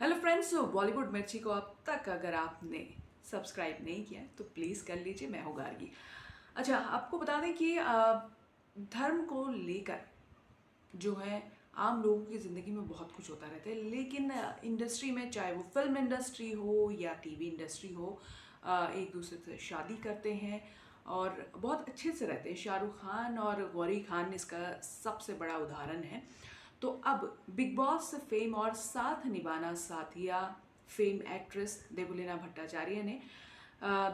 Hello friends, Bollywood मिर्ची को अब तक अगर आपने सब्सक्राइब नहीं किया है तो प्लीज़ कर लीजिए। मैं हूँ गार्गी। अच्छा, आपको बता दें कि धर्म को लेकर जो है आम लोगों की ज़िंदगी में बहुत कुछ होता रहता है, लेकिन इंडस्ट्री में, चाहे वो फिल्म इंडस्ट्री हो या टीवी इंडस्ट्री हो, एक दूसरे से शादी करते हैं और बहुत अच्छे से रहते हैं। शाहरुख खान और गौरी खान इसका सबसे बड़ा उदाहरण है। तो अब बिग बॉस फेम और साथ निभाना साथिया फेम एक्ट्रेस देवलीना भट्टाचार्य ने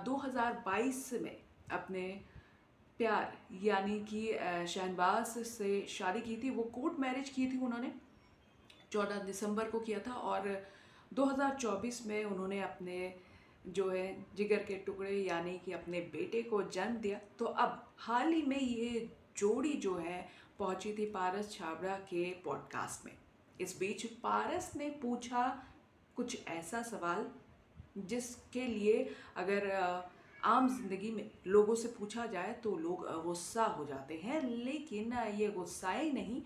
2022 में अपने प्यार यानी कि शहनबाज से शादी की थी। वो कोर्ट मैरिज की थी उन्होंने, 14 दिसंबर को किया था। और 2024 में उन्होंने अपने जो है जिगर के टुकड़े यानी कि अपने बेटे को जन्म दिया। तो अब हाल ही में ये जोड़ी जो है पहुंची थी पारस छाबड़ा के पॉडकास्ट में। इस बीच पारस ने पूछा कुछ ऐसा सवाल जिसके लिए अगर आम जिंदगी में लोगों से पूछा जाए तो लोग गुस्सा हो जाते हैं, लेकिन ये गुस्साए नहीं।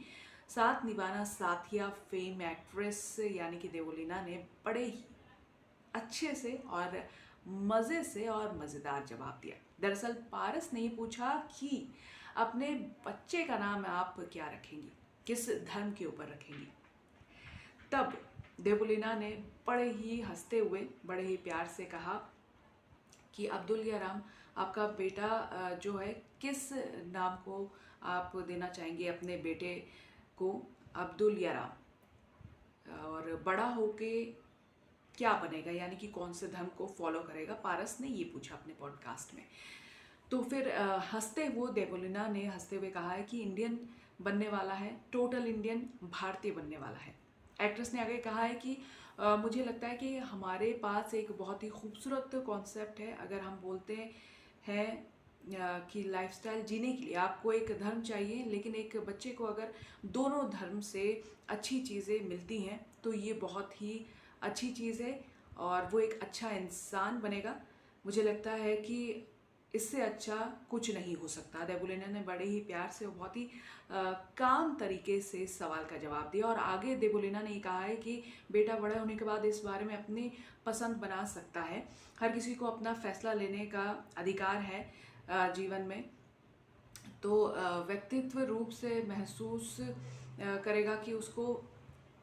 साथ निभाना साथिया फेम एक्ट्रेस यानी कि देवोलीना ने बड़े ही अच्छे से और मज़े से और मज़ेदार जवाब दिया। दरअसल पारस ने पूछा कि अपने बच्चे का नाम आप क्या रखेंगी, किस धर्म के ऊपर रखेंगी। तब देवोलीना ने बड़े ही हंसते हुए बड़े ही प्यार से कहा कि अब्दुल या राम, आपका बेटा जो है किस नाम को आप देना चाहेंगे अपने बेटे को, अब्दुल या राम, और बड़ा होके क्या बनेगा, यानी कि कौन से धर्म को फॉलो करेगा। पारस ने ये पूछा अपने पॉडकास्ट में। तो फिर हंसते हुए देवोलीना ने हंसते हुए कहा है कि इंडियन बनने वाला है, टोटल इंडियन, भारतीय बनने वाला है। एक्ट्रेस ने आगे कहा है कि मुझे लगता है कि हमारे पास एक बहुत ही खूबसूरत कॉन्सेप्ट है। अगर हम बोलते हैं कि लाइफस्टाइल जीने के लिए आपको एक धर्म चाहिए, लेकिन एक बच्चे को अगर दोनों धर्म से अच्छी चीज़ें मिलती हैं तो ये बहुत ही अच्छी चीज़ है और वो एक अच्छा इंसान बनेगा। मुझे लगता है कि इससे अच्छा कुछ नहीं हो सकता। देवोलीना ने बड़े ही प्यार से और बहुत ही काम तरीके से इस सवाल का जवाब दिया। और आगे देवोलीना ने कहा है कि बेटा बड़ा होने के बाद इस बारे में अपनी पसंद बना सकता है। हर किसी को अपना फैसला लेने का अधिकार है जीवन में। तो व्यक्तित्व रूप से महसूस करेगा कि उसको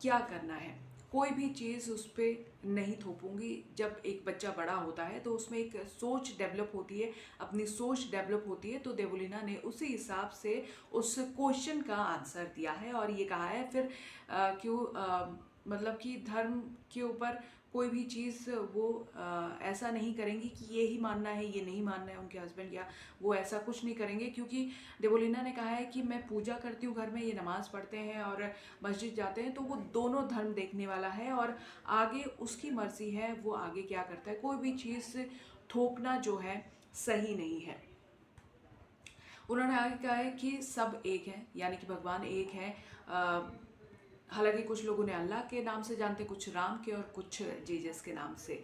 क्या करना है। कोई भी चीज़ उस पर नहीं थोपूंगी। जब एक बच्चा बड़ा होता है तो उसमें एक सोच डेवलप होती है, अपनी सोच डेवलप होती है। तो देवोलीना ने उसी हिसाब से उस क्वेश्चन का आंसर दिया है और ये कहा है फिर क्यों मतलब कि धर्म के ऊपर कोई भी चीज़ वो ऐसा नहीं करेंगी कि ये ही मानना है, ये नहीं मानना है। उनके हस्बैंड या वो ऐसा कुछ नहीं करेंगे, क्योंकि देवोलीना ने कहा है कि मैं पूजा करती हूँ घर में, ये नमाज़ पढ़ते हैं और मस्जिद जाते हैं, तो वो दोनों धर्म देखने वाला है और आगे उसकी मर्जी है, वो आगे क्या करता है। कोई भी चीज़ थोपना जो है सही नहीं है। उन्होंने आगे कहा है कि सब एक है, यानी कि भगवान एक है। हालांकि कुछ लोग उन्हें अल्लाह के नाम से जानते, कुछ राम के और कुछ जीसस के नाम से।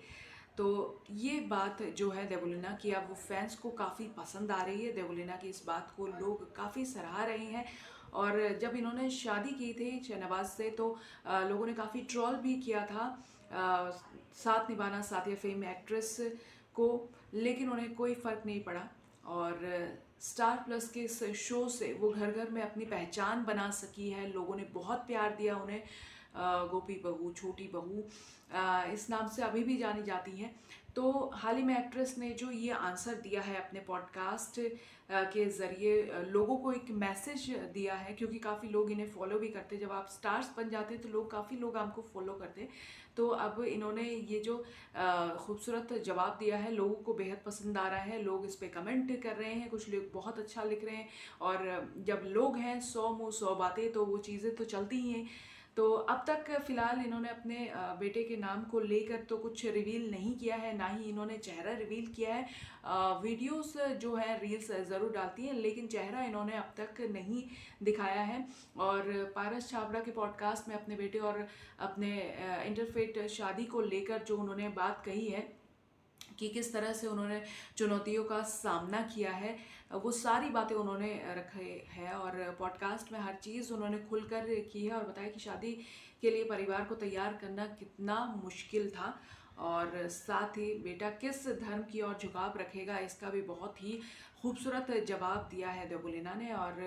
तो ये बात जो है देवोलीना की, अब वो फैंस को काफ़ी पसंद आ रही है। देवोलीना की इस बात को लोग काफ़ी सराह रहे हैं। और जब इन्होंने शादी की थी शहनवाज से तो लोगों ने काफ़ी ट्रोल भी किया था साथ निभाना साथिया फेम एक्ट्रेस को, लेकिन उन्हें कोई फ़र्क नहीं पड़ा। और स्टार प्लस के इस शो से वो घर घर में अपनी पहचान बना सकी है। लोगों ने बहुत प्यार दिया उन्हें। गोपी बहू, छोटी बहू इस नाम से अभी भी जानी जाती हैं। तो हाल ही में एक्ट्रेस ने जो ये आंसर दिया है अपने पॉडकास्ट के ज़रिए लोगों को एक मैसेज दिया है, क्योंकि काफ़ी लोग इन्हें फॉलो भी करते हैं। जब आप स्टार्स बन जाते हैं तो लोग, काफ़ी लोग आपको फॉलो करते हैं। तो अब इन्होंने ये जो खूबसूरत जवाब दिया है लोगों को बेहद पसंद आ रहा है। लोग इस पर कमेंट कर रहे हैं, कुछ लोग बहुत अच्छा लिख रहे हैं। और जब लोग हैं 100 मुँह 100 बातें, तो वो चीज़ें तो चलती ही हैं। तो अब तक फ़िलहाल इन्होंने अपने बेटे के नाम को लेकर तो कुछ रिवील नहीं किया है, ना ही इन्होंने चेहरा रिवील किया है। वीडियोस जो है, रील्स ज़रूर डालती हैं, लेकिन चेहरा इन्होंने अब तक नहीं दिखाया है। और पारस छाबड़ा के पॉडकास्ट में अपने बेटे और अपने इंटरफेट शादी को लेकर जो उन्होंने बात कही है कि किस तरह से उन्होंने चुनौतियों का सामना किया है, वो सारी बातें उन्होंने रखे हैं। और पॉडकास्ट में हर चीज़ उन्होंने खुलकर की है और बताया कि शादी के लिए परिवार को तैयार करना कितना मुश्किल था, और साथ ही बेटा किस धर्म की ओर झुकाव रखेगा इसका भी बहुत ही खूबसूरत जवाब दिया है देवुलीना ने। और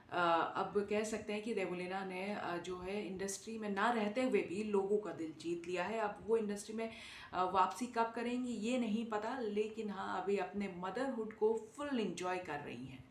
अब कह सकते हैं कि देवुलीना ने जो है इंडस्ट्री में ना रहते हुए भी लोगों का दिल जीत लिया है। अब वो इंडस्ट्री में वापसी कब करेंगी ये नहीं पता, लेकिन हाँ अभी अपने मदरहुड को फुल इंजॉय कर रही हैं।